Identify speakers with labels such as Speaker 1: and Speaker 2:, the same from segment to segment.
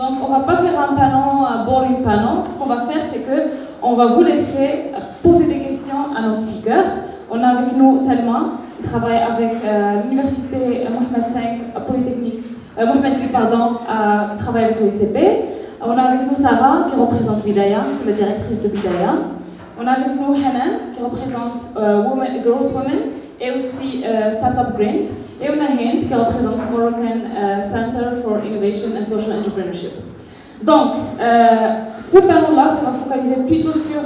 Speaker 1: Donc on ne va pas faire un panneau, un boring panneau. Ce qu'on va faire, c'est qu'on va vous laisser poser des questions à nos speakers. On a avec nous Salma, qui travaille avec l'université Mohamed V Polytechnique, Mohamed VI, pardon, qui travaille avec l'UCP. On a avec nous Sarah, qui représente Bidaya, c'est la directrice de Bidaya. On a avec nous Hanan, qui représente Growth Women, et aussi Startup Green. Et on a Hind, qui représente Moroccan Center for Innovation and Social Entrepreneurship. Donc, ce panneau-là, ça va focaliser plutôt sur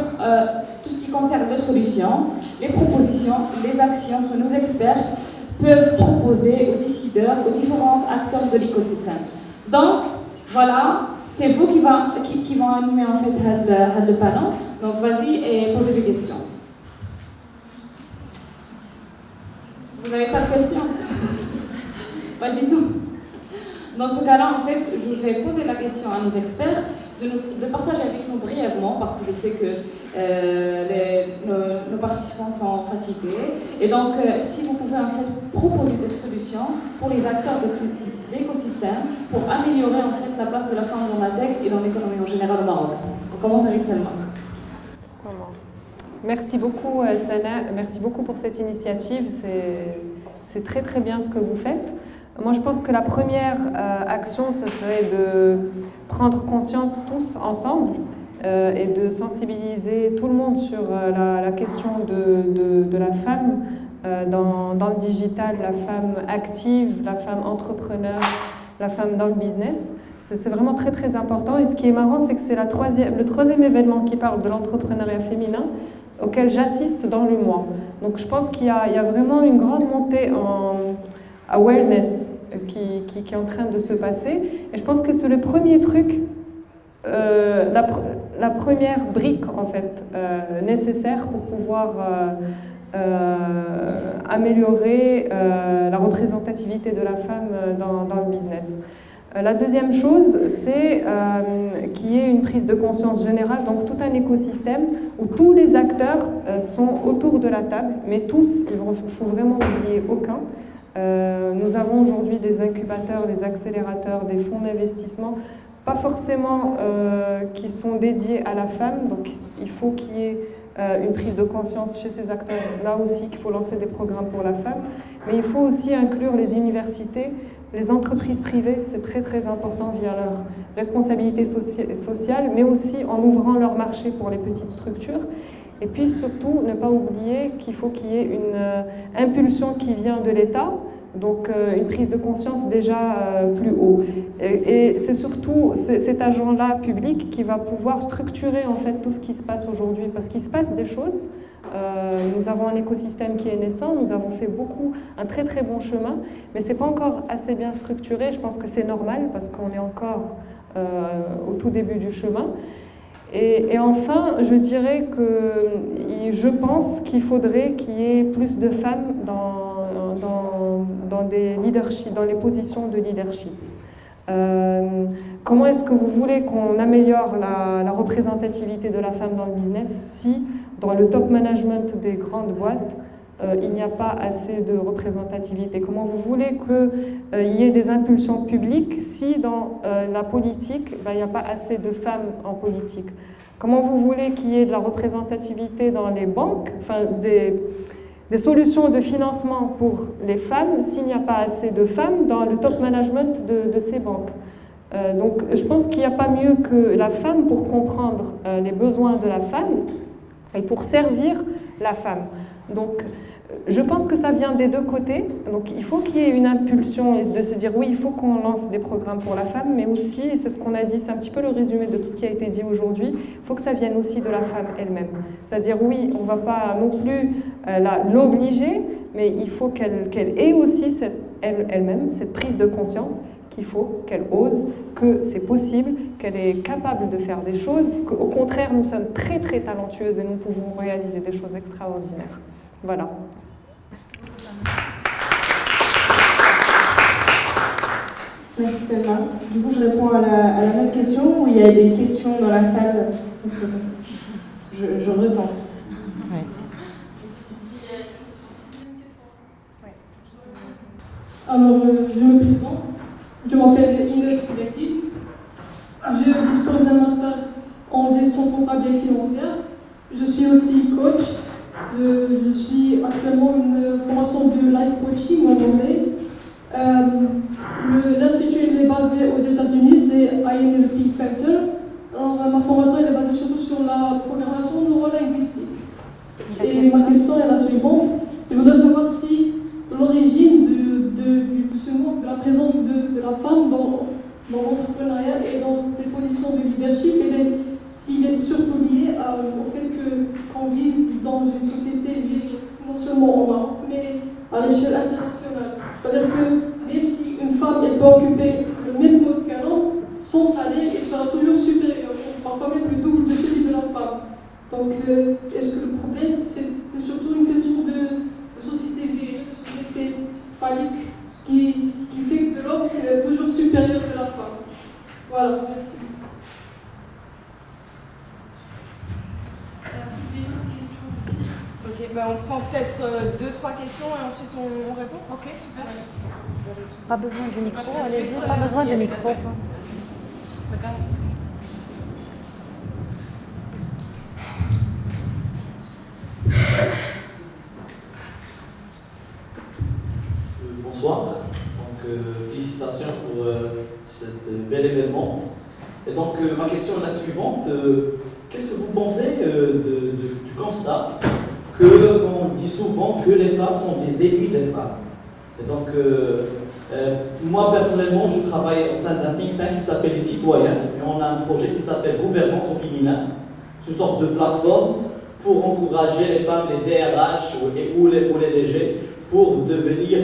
Speaker 1: tout ce qui concerne les solutions, les propositions, les actions que nos experts peuvent proposer aux décideurs, aux différents acteurs de l'écosystème. Donc, voilà, c'est vous qui vont animer en fait le panneau. Donc, vas-y et posez des questions. Vous avez ça de questions? Pas du tout. Dans ce cas-là, en fait, je vais poser la question à nos experts de partager avec nous brièvement, parce que je sais que nos participants sont fatigués. Et donc, si vous pouvez en fait proposer des solutions pour les acteurs de l'écosystème pour améliorer en fait la place de la femme dans la tech et dans l'économie en général au Maroc. On commence avec Selma.
Speaker 2: Merci beaucoup, Sana. Merci beaucoup pour cette initiative. C'est très très bien ce que vous faites. Moi, je pense que la première action, ce serait de prendre conscience tous ensemble et de sensibiliser tout le monde sur la question de la femme dans le digital, la femme active, la femme entrepreneur, la femme dans le business. C'est vraiment très très important. Et ce qui est marrant, c'est que c'est le troisième événement qui parle de l'entrepreneuriat féminin auquel j'assiste dans le mois. Donc je pense qu'il y a vraiment une grande montée en awareness qui est en train de se passer. Et je pense que c'est le premier truc, la première brique en fait nécessaire pour pouvoir améliorer la représentativité de la femme dans le business. La deuxième chose, c'est qu'il y ait une prise de conscience générale, donc tout un écosystème où tous les acteurs sont autour de la table, mais tous, il ne faut vraiment oublier aucun. Nous avons aujourd'hui des incubateurs, des accélérateurs, des fonds d'investissement, pas forcément qui sont dédiés à la femme, donc il faut qu'il y ait une prise de conscience chez ces acteurs, là aussi qu'il faut lancer des programmes pour la femme, mais il faut aussi inclure les universités, les entreprises privées, c'est très très important via leur responsabilité sociale, mais aussi en ouvrant leur marché pour les petites structures. Et puis surtout, ne pas oublier qu'il faut qu'il y ait une impulsion qui vient de l'État, donc une prise de conscience déjà plus haut. Et c'est surtout cet agent-là public qui va pouvoir structurer en fait tout ce qui se passe aujourd'hui, parce qu'il se passe des choses. Nous avons un écosystème qui est naissant, nous avons fait un très très bon chemin, mais c'est pas encore assez bien structuré. Je pense que c'est normal parce qu'on est encore au tout début du chemin. Et enfin, je dirais que je pense qu'il faudrait qu'il y ait plus de femmes dans les positions de leadership. Comment est-ce que vous voulez qu'on améliore la représentativité de la femme dans le business si dans le top management des grandes boîtes, il n'y a pas assez de représentativité? Comment vous voulez qu'il y ait des impulsions publiques si dans la politique, il n'y a pas assez de femmes en politique? Comment vous voulez qu'il y ait de la représentativité dans les banques, enfin des solutions de financement pour les femmes s'il n'y a pas assez de femmes dans le top management de ces banques? Donc je pense qu'il n'y a pas mieux que la femme pour comprendre les besoins de la femme et pour servir la femme. Donc, je pense que ça vient des deux côtés. Donc, il faut qu'il y ait une impulsion de se dire oui, il faut qu'on lance des programmes pour la femme, mais aussi, et c'est ce qu'on a dit, c'est un petit peu le résumé de tout ce qui a été dit aujourd'hui, il faut que ça vienne aussi de la femme elle-même. C'est-à-dire oui, on ne va pas non plus l'obliger, mais il faut qu'elle ait aussi elle-même cette prise de conscience qu'il faut qu'elle ose, que c'est possible, qu'elle est capable de faire des choses, qu'au contraire, nous sommes très très talentueuses et nous pouvons réaliser des choses extraordinaires. Voilà.
Speaker 3: Merci Selma. Du coup, je réponds à la même question ou il y a des questions dans la salle? Je retente.
Speaker 2: Ouais.
Speaker 4: Alors, je me présente. Je m'appelle Inès Filaki. Je dispose d'un master en gestion comptable et financière. Je suis aussi coach. Je suis actuellement une formation de life coaching en anglais. L'Institut est basé aux États-Unis, c'est INLP Center. Alors, ma formation est basée surtout sur la programmation neurolinguistique. Et ma question est la suivante. Je voudrais savoir si l'origine de ce mot, de la présence de la femme dans l'entrepreneuriat et dans des positions de leadership, s'il est surtout lié au fait qu'on vit dans une société non seulement au Maroc, mais à l'échelle internationale. C'est-à-dire que même si une femme elle peut occuper le même poste qu'un homme, son salaire il sera toujours supérieur, parfois même le double de celui de la femme. Donc, est-ce que le problème, c'est surtout une question de société virile, de société phallique, qui fait que l'homme est toujours supérieur de la femme? Voilà, merci.
Speaker 1: Ok, on prend peut-être 2-3 questions et ensuite on répond. Ok, super.
Speaker 5: Pas besoin du micro, allez-y, pas besoin de micro.
Speaker 6: Bonsoir, donc félicitations pour cet bel événement. Et donc ma question est la suivante, qu'est-ce que vous pensez du constat qu'on dit souvent que les femmes sont des ennemis des femmes? Et donc moi personnellement je travaille au sein d'un think tank qui s'appelle Les Citoyens et on a un projet qui s'appelle Gouvernance au féminin, une sorte de plateforme pour encourager les femmes, les DRH ou les DG pour devenir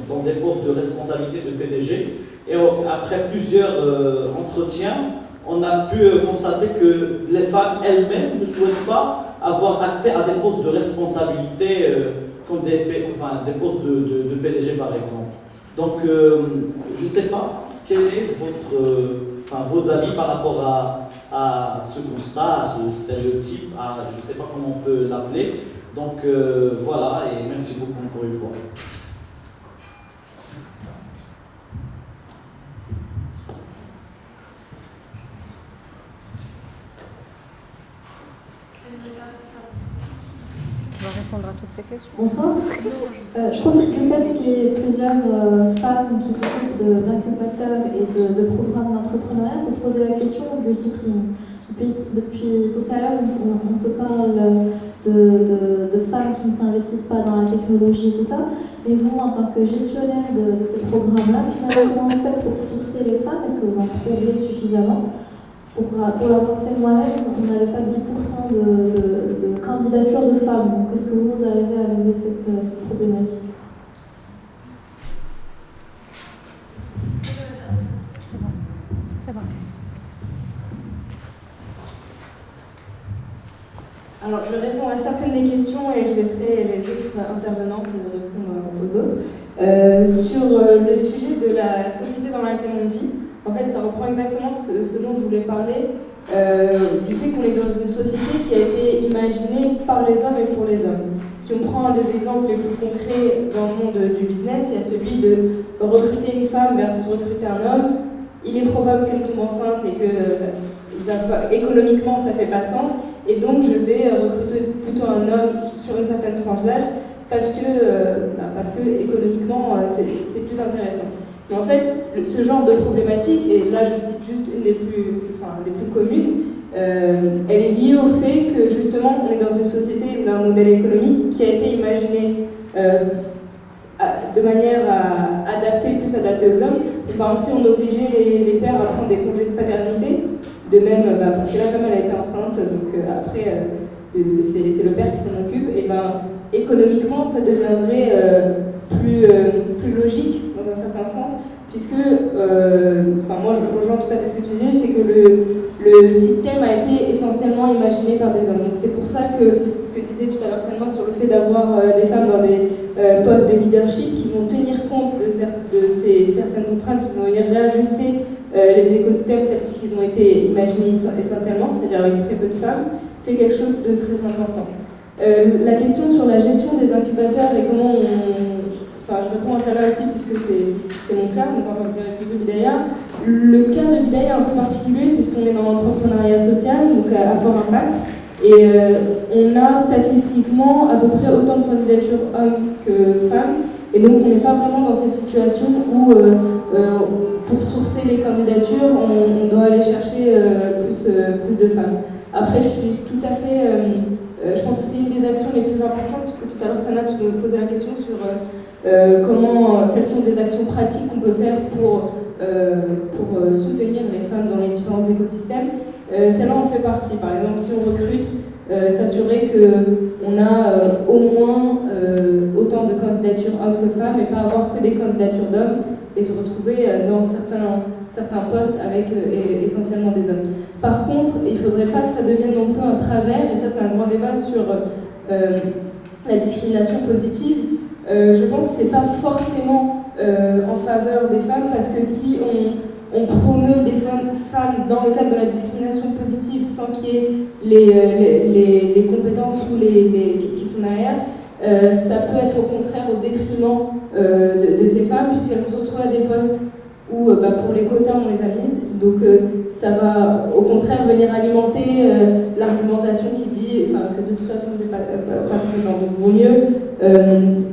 Speaker 6: dans des postes de responsabilité de PDG. Et après plusieurs entretiens, on a pu constater que les femmes elles-mêmes ne souhaitent pas avoir accès à des postes de responsabilité comme des postes de PDG par exemple. Donc je ne sais pas quel est vos avis par rapport à ce constat, à ce stéréotype, je ne sais pas comment on peut l'appeler. Donc voilà, et merci beaucoup encore une fois.
Speaker 5: Tu vas répondre à toutes ces questions.
Speaker 3: Bonsoir. Je profite du fait qu'il y ait plusieurs femmes qui s'occupent d'incubateurs et de programmes d'entrepreneuriat pour poser la question du sourcing. Depuis tout à l'heure, on se parle de femmes qui ne s'investissent pas dans la technologie et tout ça. Et vous, en tant que gestionnaire de ces programmes-là, finalement, comment vous faites pour sourcer les femmes? Est-ce que vous en trouvez suffisamment? Pour l'avoir fait moi-même, on n'avait pas 10% de candidatures de femmes. Donc, est-ce que vous arrivez à lever cette problématique?
Speaker 5: C'est bon. C'est bon.
Speaker 1: Alors, je réponds à certaines des questions et je laisserai les autres intervenantes répondre aux autres. Sur le sujet de la société dans laquelle on vit, en fait, ça reprend exactement ce dont je voulais parler, du fait qu'on est dans une société qui a été imaginée par les hommes et pour les hommes. Si on prend un des exemples les plus concrets dans le monde du business, il y a celui de recruter une femme versus recruter un homme. Il est probable qu'elle tombe enceinte et que économiquement ça ne fait pas sens. Et donc je vais recruter plutôt un homme sur une certaine tranche d'âge parce que économiquement c'est plus intéressant. Mais en fait, ce genre de problématique, et là je cite juste une des plus communes, elle est liée au fait que justement on est dans une société, dans un modèle économique qui a été imaginé de manière plus adaptée aux hommes. Donc, par exemple, si on obligeait les pères à prendre des congés de paternité, de même, parce que là comme elle a été enceinte, donc après c'est le père qui s'en occupe, et économiquement ça deviendrait plus logique dans un certain sens, puisque, moi je rejoins tout à fait ce que tu disais, c'est que le système a été essentiellement imaginé par des hommes. Donc c'est pour ça que ce que disait tout à l'heure Salma sur le fait d'avoir des femmes dans des postes de leadership qui vont tenir compte de certaines contraintes, qui vont venir réajuster les écosystèmes tels qu'ils ont été imaginés essentiellement, c'est-à-dire avec très peu de femmes, c'est quelque chose de très important. La question sur la gestion des incubateurs et comment je réponds à ça là aussi puisque c'est mon cas, donc en tant que directrice de Bidaya, le cas de Bidaya est un peu particulier puisqu'on est dans l'entrepreneuriat social, donc à fort impact. Et on a statistiquement à peu près autant de candidatures hommes que femmes. Et donc on n'est pas vraiment dans cette situation où pour sourcer les candidatures, on doit aller chercher plus de femmes. Après, je suis tout à fait... je pense que c'est une des actions les plus importantes, puisque tout à l'heure, Sana, tu me posais la question sur quelles sont des actions pratiques qu'on peut faire pour soutenir les femmes dans les différents écosystèmes. Celle-là en fait partie. Par exemple, si on recrute, s'assurer qu'on a au moins autant de candidatures hommes que femmes et pas avoir que des candidatures d'hommes et se retrouver dans certains postes avec essentiellement des hommes. Par contre, il ne faudrait pas que ça devienne non plus un travers, et ça c'est un grand débat sur la discrimination positive. Je pense que ce n'est pas forcément en faveur des femmes, parce que si on promeut des femmes dans le cadre de la discrimination positive sans qu'il y ait les compétences ou qui sont derrière, ça peut être au contraire au détriment de ces femmes, puisqu'elles vont se retrouver à des postes où pour les quotas on les a mises. Donc ça va au contraire venir alimenter l'argumentation qui dit que de toute façon je ne vais pas présenter. Donc vaut mieux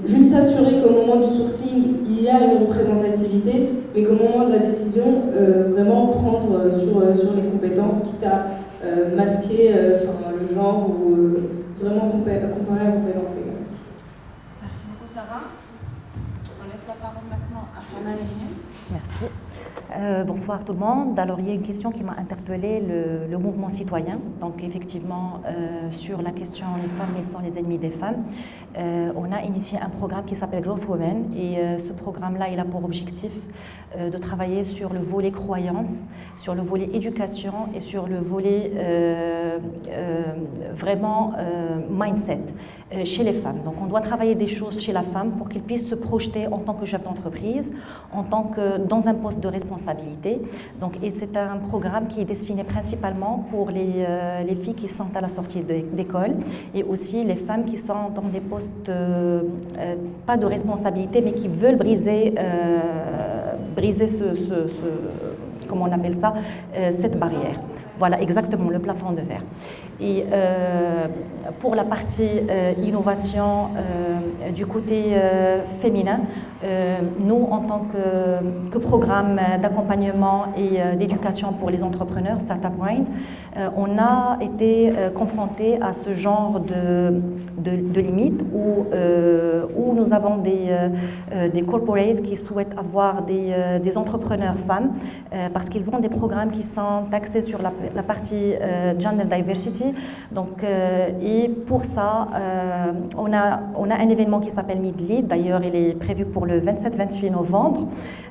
Speaker 1: juste s'assurer qu'au moment du sourcing il y a une représentativité, mais qu'au moment de la décision vraiment prendre sur les compétences, quitte à masquer le genre ou vraiment comparer à compétences égales.
Speaker 7: Merci beaucoup Sarah. On laisse la parole maintenant à Hanan.
Speaker 5: Merci. Bonsoir tout le monde. Alors il y a une question qui m'a interpellée, le mouvement citoyen. Donc effectivement sur la question les femmes sont les ennemis des femmes, on a initié un programme qui s'appelle Growth Women, et ce programme-là il a pour objectif de travailler sur le volet croyance, sur le volet éducation et sur le volet vraiment mindset chez les femmes. Donc on doit travailler des choses chez la femme pour qu'elle puisse se projeter en tant que chef d'entreprise, en tant que dans un poste de responsabilité. Donc, et c'est un programme qui est destiné principalement pour les filles qui sont à la sortie d'école, et aussi les femmes qui sont dans des postes pas de responsabilité mais qui veulent briser comment on appelle ça, cette barrière. Voilà, exactement, le plafond de verre. Et pour la partie innovation du côté féminin, nous, en tant que programme d'accompagnement et d'éducation pour les entrepreneurs, Startup Grind, on a été confrontés à ce genre de limites où nous avons des corporates qui souhaitent avoir des entrepreneurs femmes parce qu'ils ont des programmes qui sont axés sur la partie gender diversity. Donc, et pour ça, on a un événement qui s'appelle Mid Lead. D'ailleurs, il est prévu pour le 27-28 novembre.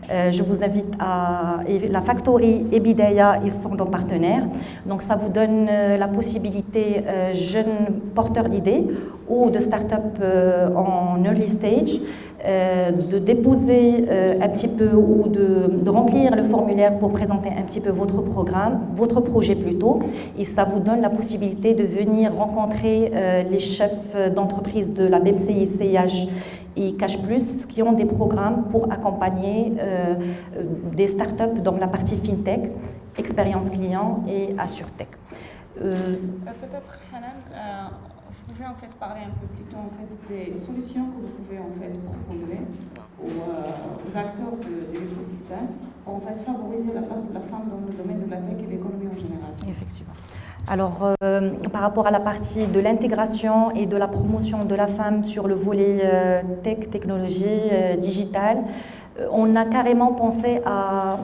Speaker 5: Je vous invite la Factory et Bidaya, ils sont nos partenaires. Donc, ça vous donne la possibilité, jeunes porteurs d'idées ou de start-up en early stage, de déposer un petit peu ou de remplir le formulaire pour présenter un petit peu votre programme, votre projet plutôt, et ça vous donne la possibilité de venir rencontrer les chefs d'entreprise de la BMCI, CIH et Cash Plus qui ont des programmes pour accompagner des startups dans la partie FinTech, expérience client et AssureTech.
Speaker 7: Peut-être Hanan, vous pouvez en fait parler un peu plus tôt en fait des solutions que vous pouvez en fait proposer aux acteurs de l'écosystème pour en fait favoriser la place de la femme dans le domaine de la tech et de l'économie en général.
Speaker 5: Effectivement. Alors, par rapport à la partie de l'intégration et de la promotion de la femme sur le volet tech, technologie, digitale, on a carrément pensé à...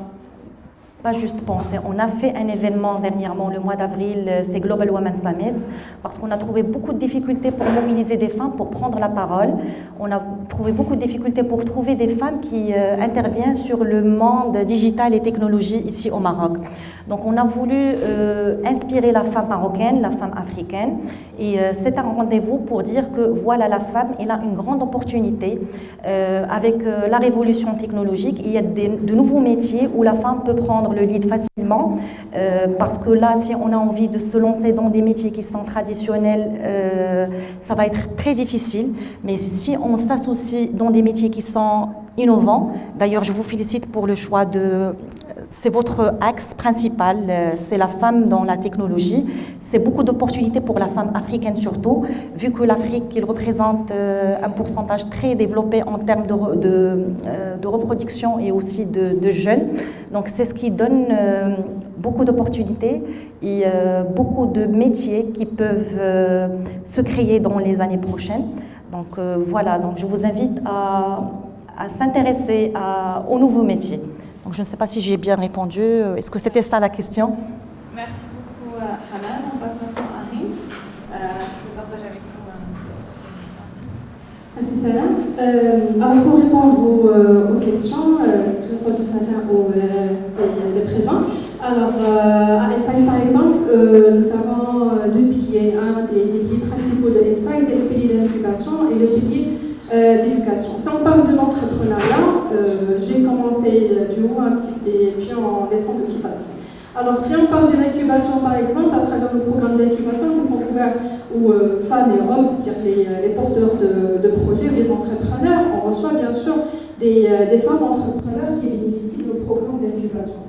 Speaker 5: Pas juste penser, on a fait un événement dernièrement, le mois d'avril, c'est Global Women Summit, parce qu'on a trouvé beaucoup de difficultés pour mobiliser des femmes, pour prendre la parole. On a trouvé beaucoup de difficultés pour trouver des femmes qui interviennent sur le monde digital et technologie ici au Maroc. Donc on a voulu inspirer la femme marocaine, la femme africaine, et c'est un rendez-vous pour dire que voilà, la femme, elle a une grande opportunité avec la révolution technologique. Il y a de nouveaux métiers où la femme peut prendre le lead facilement, parce que là, si on a envie de se lancer dans des métiers qui sont traditionnels, ça va être très difficile. Mais si on s'associe dans des métiers qui sont innovants, d'ailleurs, je vous félicite pour le choix de c'est votre axe principal, c'est la femme dans la technologie. C'est beaucoup d'opportunités pour la femme africaine surtout, vu que l'Afrique il représente un pourcentage très développé en termes de reproduction et aussi de jeunes. Donc c'est ce qui donne beaucoup d'opportunités et beaucoup de métiers qui peuvent se créer dans les années prochaines. Donc voilà, donc je vous invite à s'intéresser aux nouveaux métiers. Donc, je ne sais pas si j'ai bien répondu. Est-ce que c'était ça la question?
Speaker 1: Merci beaucoup, Hanan. On passe maintenant à Rim, qui peut partager avec nous la position aussi.
Speaker 8: Merci, Salam. Alors, pour répondre aux questions, que ce soit qui s'affaire des présents. Alors, à Insight, par exemple, nous avons deux piliers. Un des piliers principaux de Insight, c'est le pilier d'incubation et le pilier d'éducation. Si on parle de l'entrepreneuriat, j'ai commencé du haut un petit peu et puis on descend de petit à petit. Alors si on parle de l'incubation par exemple, à travers le programme d'incubation qui sont ouverts aux femmes et hommes, c'est-à-dire les porteurs de projets, des entrepreneurs, on reçoit bien sûr des femmes entrepreneurs qui bénéficient de nos programmes d'incubation.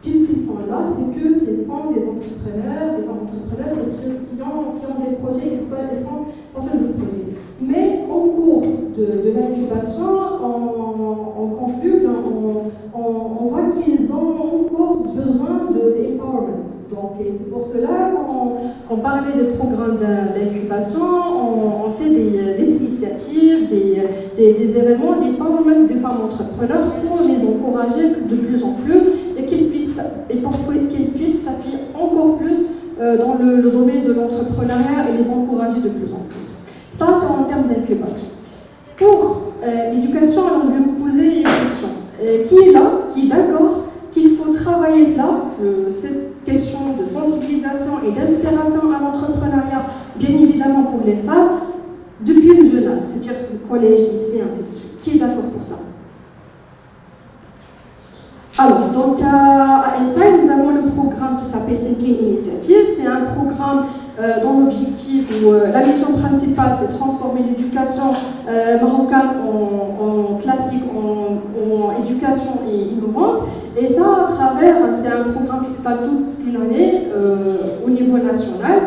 Speaker 8: Puisqu'ils sont là, c'est que ce sont des entrepreneurs, des femmes entrepreneurs qui ont des projets, elles sont porteuses de projets. Mais au cours de l'incubation, on conclut, on voit qu'ils ont encore besoin d'empowerment. Donc c'est pour cela qu'on parlait des programmes d'incubation, on fait des initiatives, des événements d'empowerment des femmes entrepreneurs pour les encourager de plus en plus et qu'ils puissent s'appuyer encore plus dans le domaine de l'entrepreneuriat et les encourager de plus en plus. Ça, c'est en termes d'incubation. Pour l'éducation, alors je vais vous poser une question. Qui est là, qui est d'accord qu'il faut travailler là, cette question de sensibilisation et d'inspiration à l'entrepreneuriat, bien évidemment pour les femmes, depuis le jeune âge, c'est-à-dire le collège, lycée, ainsi de suite. Qui est d'accord pour ça? Alors, donc à Insight, nous avons le programme qui s'appelle Thinking Initiative. C'est un programme dont l'objectif ou la mission principale, c'est de transformer l'éducation marocaine en classique, en éducation et innovante. Et ça, à travers, c'est un programme qui s'étale toute une année au niveau national.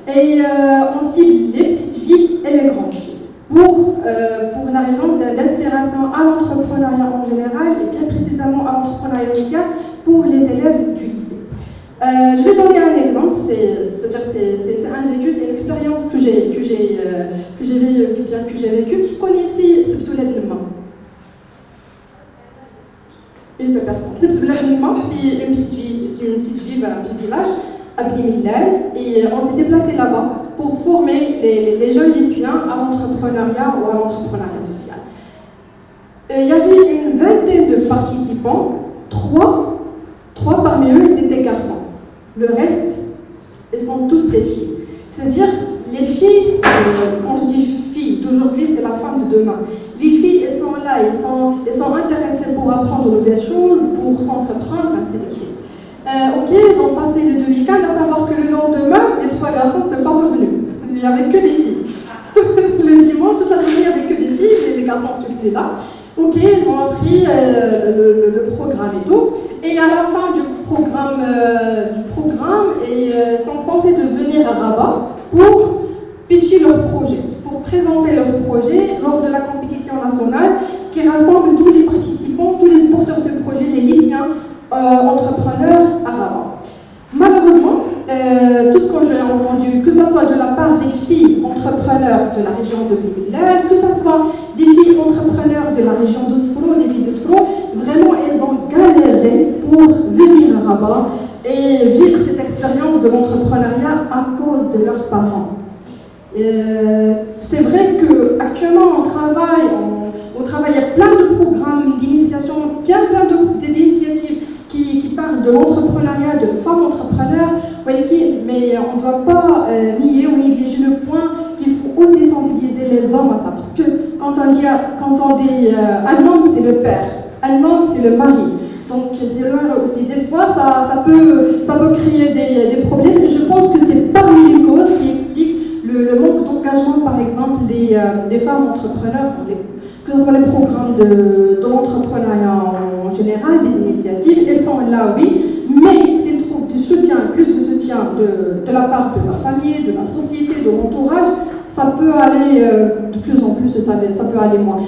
Speaker 8: Et on cible les petites filles et les grandes filles. Pour la raison d'inspiration à l'entrepreneuriat en général et bien précisément à l'entrepreneuriat social pour les élèves du lycée. Je vais donner un exemple, c'est un vécu, c'est une expérience que j'ai vécue, qui connaissait Sebtoulette Lema. Une seule personne. Sebtoulette Lema, c'est une petite ville, un petit village à Blimillel, et on s'est déplacé là-bas pour former les jeunes lycéens à l'entrepreneuriat ou à l'entrepreneuriat social. Il y avait une vingtaine de participants, trois parmi eux ils étaient garçons. Le reste, ils sont tous des filles. C'est-à-dire, les filles, quand je dis filles d'aujourd'hui, c'est la femme de demain. Les filles, elles sont là, elles sont intéressées pour apprendre de nouvelles choses, pour s'entreprendre, ainsi de suite. Ok, ils ont passé les 2 week-ends, à savoir que le lendemain, les 3 garçons ne sont pas revenus. Il n'y avait que des filles. Le dimanche, toute la journée, il n'y avait que des filles, et les garçons étaient là. Ok, ils ont appris le programme et tout. Et à la fin du programme, ils sont censés de venir à Rabat pour pitcher leur projet, pour présenter leur projet lors de la compétition nationale qui rassemble tous les participants, tous les porteurs de projets, les lycéens, entrepreneurs à Rabat. Malheureusement, tout ce que j'ai entendu, que ce soit de la part des filles entrepreneurs de la région de Blimillel, que ce soit des filles entrepreneurs de la région d'Osflo, des villes d'Osflo, vraiment elles ont galéré pour venir à Rabat et vivre cette expérience de l'entrepreneuriat à cause de leurs parents. C'est vrai qu'actuellement on travaille à plein de programmes d'initiation, plein d'initiatives qui parlent de l'entrepreneuriat, de femmes entrepreneurs, mais on ne doit pas nier ou négliger le point qu'il faut aussi sensibiliser les hommes à ça. Parce que quand on dit un homme, c'est le père, un homme, c'est le mari. Donc c'est vrai aussi, des fois, ça peut créer des problèmes. Et je pense que c'est parmi les causes qui expliquent le manque d'engagement, par exemple, des femmes entrepreneurs que ce soit les programmes de l'entrepreneuriat en général, des initiatives, elles sont là, oui, mais s'ils trouvent du soutien, plus de soutien de la part de la famille, de la société, de l'entourage, ça peut aller de plus en plus, ça peut aller moins,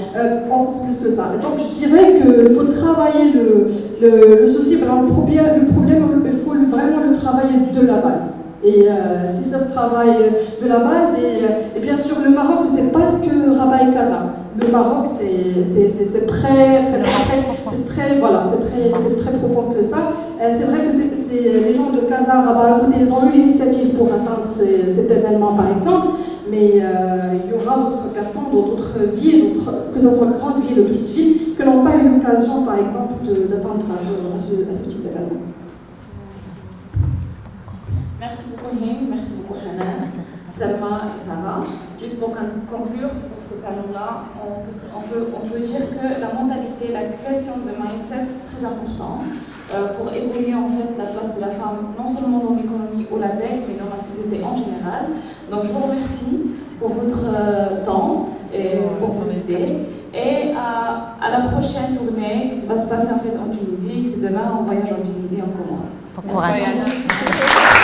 Speaker 8: encore plus que ça. Et donc je dirais qu'il faut travailler le souci, alors le problème, il faut vraiment le travailler de la base. Et si ça se travaille de la base, et bien sûr le Maroc, c'est pas ce que Rabat et Casa. Le Maroc, c'est très profond que ça. C'est vrai que les gens de Casa, Rabat, ils ont eu l'initiative pour atteindre cet événement par exemple, mais il y aura d'autres personnes dans d'autres villes, que ce soit grandes villes ou petites villes, qui n'ont pas eu l'occasion par exemple d'atteindre à ce type d'événement.
Speaker 1: Merci beaucoup Hind, merci beaucoup Hanan, Salma et Sarah. Juste pour conclure pour ce panel-là, on peut dire que la mentalité, la question de mindset est très important pour évoluer en fait la place de la femme, non seulement dans l'économie ou la tech, mais dans la société en général. Donc je vous remercie pour votre temps et pour vos idées. Et à la prochaine tournée qui va se passer en fait en Tunisie, c'est demain, en voyage en Tunisie, on commence.
Speaker 5: Bon courage. Merci.